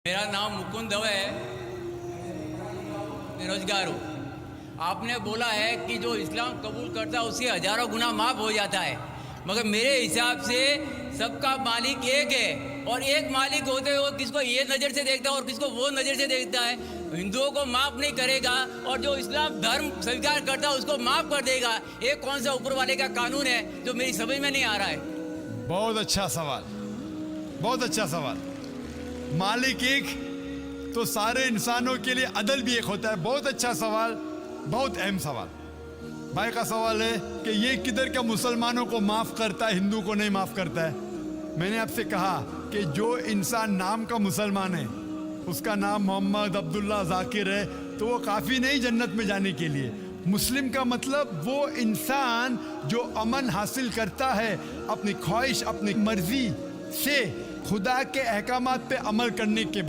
मेरा नाम मुकुंद दवे है, बेरोजगार हूँ। आपने बोला है कि जो इस्लाम कबूल करता है उससे हजारों गुना माफ़ हो जाता है, मगर मेरे हिसाब से सबका मालिक एक है और एक मालिक होते हुए किसको ये नज़र से देखता है और किसको वो नज़र से देखता है। हिंदुओं को माफ़ नहीं करेगा और जो इस्लाम धर्म स्वीकार करता है उसको माफ़ कर देगा। ये कौन सा ऊपर वाले का कानून है जो मेरी समझ में नहीं आ रहा है। बहुत अच्छा सवाल, बहुत अच्छा सवाल। मालिक एक तो सारे इंसानों के लिए अदल भी एक होता है। बहुत अच्छा सवाल, बहुत अहम सवाल। भाई का सवाल है कि ये किधर का मुसलमानों को माफ़ करता है, हिंदू को नहीं माफ़ करता है। मैंने आपसे कहा कि जो इंसान नाम का मुसलमान है, उसका नाम मोहम्मद अब्दुल्ला जाकिर है, तो वो काफ़ी नहीं जन्नत में जाने के लिए। मुस्लिम का मतलब वो इंसान जो अमन हासिल करता है अपनी ख्वाहिश, अपनी मर्जी से खुदा के अहकामात पे अमल करने के बाद।